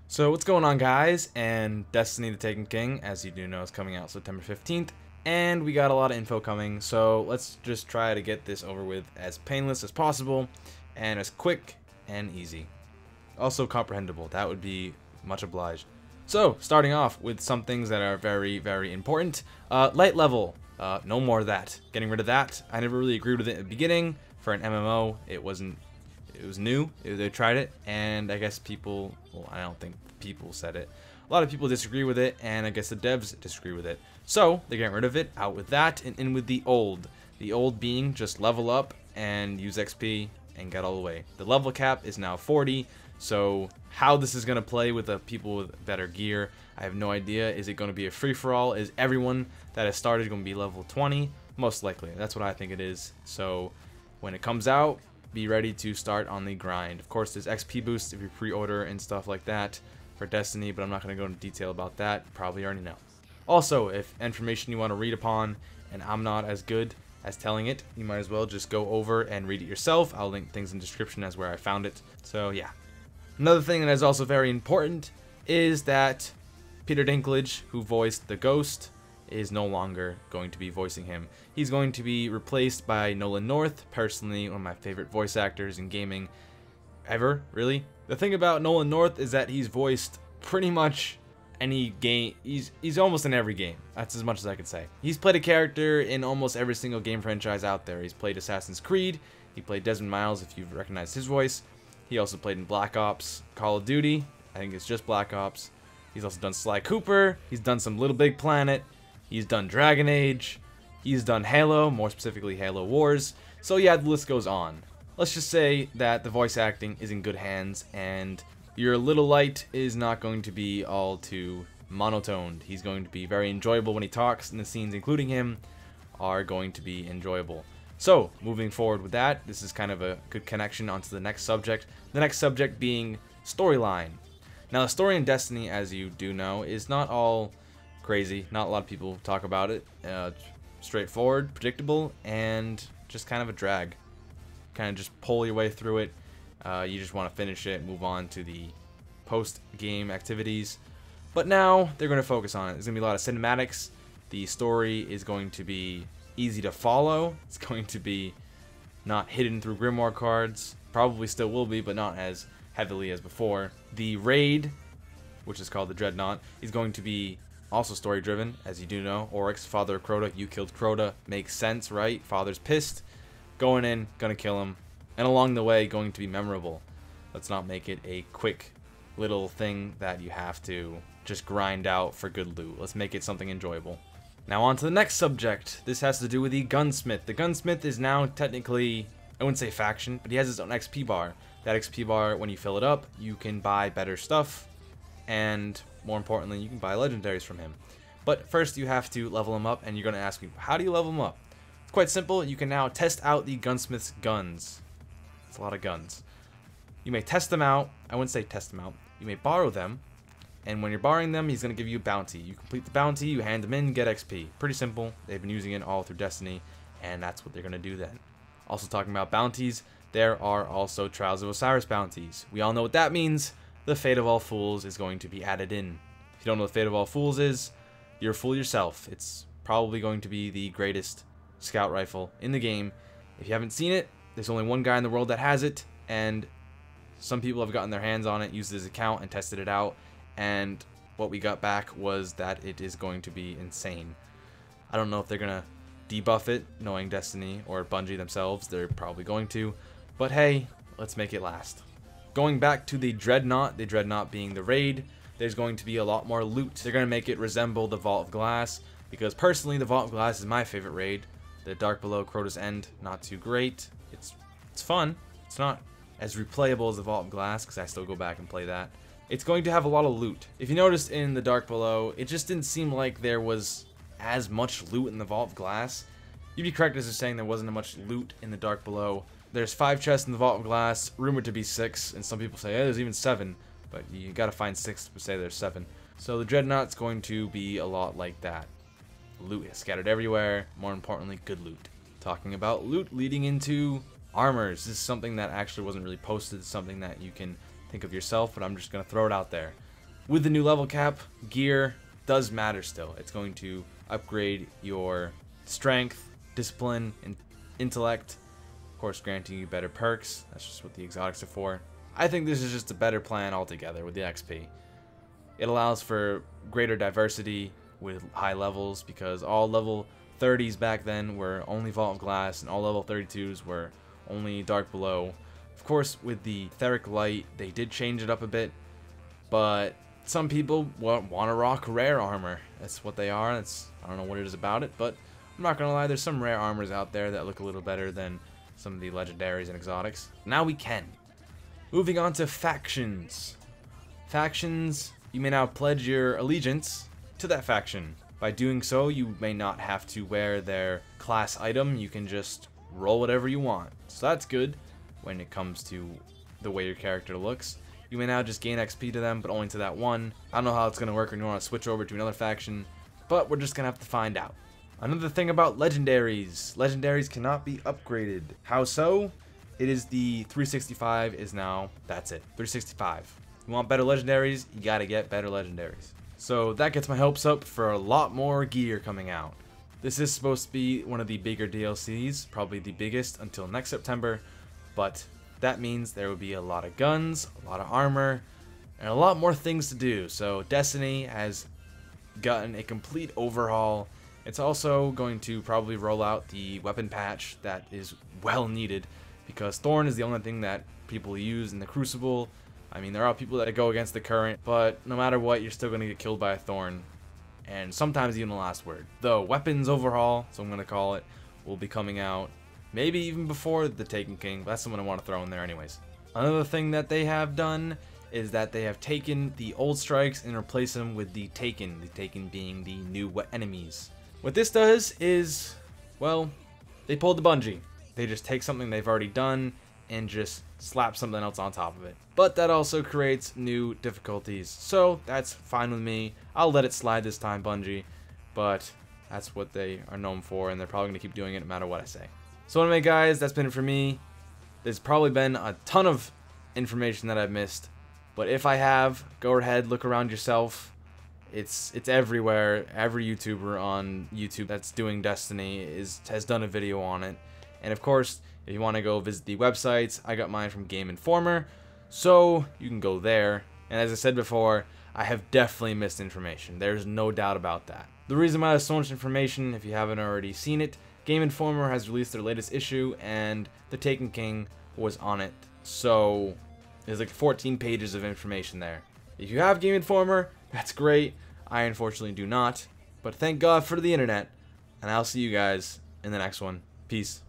So what's going on, guys? And Destiny the Taken King, as you do know, is coming out September 15th, and we got a lot of info coming, so let's just try to get this over with as painless as possible and as quick and easy. Also comprehensible, that would be much obliged. So, starting off with some things that are very, very important. Light level, no more of that. Getting rid of that. I never really agreed with it at the beginning. For an MMO, it was new. They tried it, and I guess people, well, I don't think people said it. A lot of people disagree with it, and I guess the devs disagree with it. So they're getting rid of it, out with that, and in with the old. The old being just level up and use XP and get all the way. The level cap is now 40, so how this is going to play with the people with better gear, I have no idea. Is it going to be a free-for-all? Is everyone that has started going to be level 20? Most likely. That's what I think it is. So when it comes out, be ready to start on the grind. Of course, there's XP boosts if you pre-order and stuff like that for Destiny, but I'm not going to go into detail about that. Probably already know. Also, if information you want to read upon and I'm not as good as telling it, you might as well just go over and read it yourself. I'll link things in the description as where I found it. So yeah. Another thing that is also very important is that Peter Dinklage, who voiced the Ghost, is no longer going to be voicing him. He's going to be replaced by Nolan North, personally one of my favorite voice actors in gaming ever, really. The thing about Nolan North is that he's voiced pretty much any game. He's almost in every game. That's as much as I could say. He's played a character in almost every single game franchise out there. He's played Assassin's Creed, he played Desmond Miles if you've recognized his voice. He also played in Black Ops, Call of Duty, I think it's just Black Ops. He's also done Sly Cooper, he's done some Little Big Planet, he's done Dragon Age, he's done Halo, more specifically Halo Wars. So yeah, the list goes on. Let's just say that the voice acting is in good hands, and your little light is not going to be all too monotoned. He's going to be very enjoyable when he talks, and the scenes, including him, are going to be enjoyable. So, moving forward with that, this is kind of a good connection onto the next subject. The next subject being storyline. Now, the story in Destiny, as you do know, is not all crazy. Not a lot of people talk about it. Straightforward, predictable, and just kind of a drag. Kind of just pull your way through it. You just want to finish it, move on to the post-game activities. But now, they're going to focus on it. There's going to be a lot of cinematics. The story is going to be easy to follow. It's going to be not hidden through Grimoire cards. Probably still will be, but not as heavily as before. The raid, which is called the Dreadnought, is going to be also story driven, as you do know. Oryx, father of Crota, you killed Crota. Makes sense, right? Father's pissed. Going in, gonna kill him. And along the way, going to be memorable. Let's not make it a quick little thing that you have to just grind out for good loot. Let's make it something enjoyable. Now on to the next subject. This has to do with the Gunsmith. The Gunsmith is now technically, I wouldn't say faction, but he has his own XP bar. That XP bar, when you fill it up, you can buy better stuff, and more importantly, you can buy legendaries from him. But first you have to level him up, and you're going to ask me, how do you level him up? It's quite simple. You can now test out the Gunsmith's guns. It's a lot of guns. You may test them out. I wouldn't say test them out. You may borrow them. And when you're borrowing them, he's going to give you a bounty. You complete the bounty, you hand them in, get XP. Pretty simple. They've been using it all through Destiny, and that's what they're going to do then. Also talking about bounties, there are also Trials of Osiris bounties. We all know what that means. The Fate of All Fools is going to be added in. If you don't know what Fate of All Fools is, you're a fool yourself. It's probably going to be the greatest scout rifle in the game. If you haven't seen it, there's only one guy in the world that has it, and some people have gotten their hands on it, used his account, and tested it out. And what we got back was that it is going to be insane. I don't know if they're going to debuff it, knowing Destiny or Bungie themselves. They're probably going to. But hey, let's make it last. Going back to the Dreadnought being the raid, there's going to be a lot more loot. They're going to make it resemble the Vault of Glass, because personally the Vault of Glass is my favorite raid. The Dark Below, Crota's End, not too great. It's fun. It's not as replayable as the Vault of Glass, because I still go back and play that. It's going to have a lot of loot. If you noticed in the Dark Below, it just didn't seem like there was as much loot in the Vault of Glass. You'd be correct as saying there wasn't much loot in the Dark Below. There's 5 chests in the Vault of Glass, rumored to be 6, and some people say, hey, there's even 7, but you gotta find 6 to say there's 7. So the Dreadnought's going to be a lot like that. Loot is scattered everywhere, more importantly, good loot. Talking about loot leading into armors. This is something that actually wasn't really posted, something that you can think of yourself, but I'm just going to throw it out there. With the new level cap, gear does matter still. It's going to upgrade your strength, discipline, and intellect. Of course, granting you better perks. That's just what the exotics are for. I think this is just a better plan altogether with the XP. It allows for greater diversity with high levels, because all level 30s back then were only Vault of Glass, and all level 32s were only Dark Below. Of course, with the Etheric Light, they did change it up a bit, but some people want to rock rare armor. That's what they are. I don't know what it is about it, but I'm not gonna lie, there's some rare armors out there that look a little better than some of the legendaries and exotics. Now we can. Moving on to factions. Factions, you may now pledge your allegiance to that faction. By doing so, you may not have to wear their class item. You can just roll whatever you want. So that's good when it comes to the way your character looks. You may now just gain XP to them, but only to that one. I don't know how it's going to work when you want to switch over to another faction, but we're just going to have to find out. Another thing about legendaries. Legendaries cannot be upgraded. How so? It is the 365 is now, that's it, 365. You want better legendaries, you gotta get better legendaries. So that gets my hopes up for a lot more gear coming out. This is supposed to be one of the bigger DLCs, probably the biggest until next September, but that means there will be a lot of guns, a lot of armor, and a lot more things to do. So Destiny has gotten a complete overhaul. It's also going to probably roll out the weapon patch that is well needed, because Thorn is the only thing that people use in the Crucible. I mean, there are people that go against the current, but no matter what, you're still going to get killed by a Thorn, and sometimes even the last word. The weapons overhaul, so I'm going to call it, will be coming out maybe even before the Taken King, but that's someone I want to throw in there anyways. Another thing that they have done is that they have taken the old strikes and replaced them with the Taken being the new enemies. What this does is, well, they pulled the Bungie. They just take something they've already done and just slap something else on top of it. But that also creates new difficulties, so that's fine with me. I'll let it slide this time, Bungie, but that's what they are known for, and they're probably going to keep doing it no matter what I say. So anyway, guys, that's been it for me. There's probably been a ton of information that I've missed, but if I have, go ahead, look around yourself. It's everywhere. Every YouTuber on YouTube that's doing Destiny has done a video on it. And of course, if you want to go visit the websites, I got mine from Game Informer, so you can go there. And as I said before, I have definitely missed information. There's no doubt about that. The reason why there's so much information, if you haven't already seen it, Game Informer has released their latest issue, and the Taken King was on it. So there's like 14 pages of information there. If you have Game Informer, that's great. I unfortunately do not, but thank God for the internet, and I'll see you guys in the next one. Peace.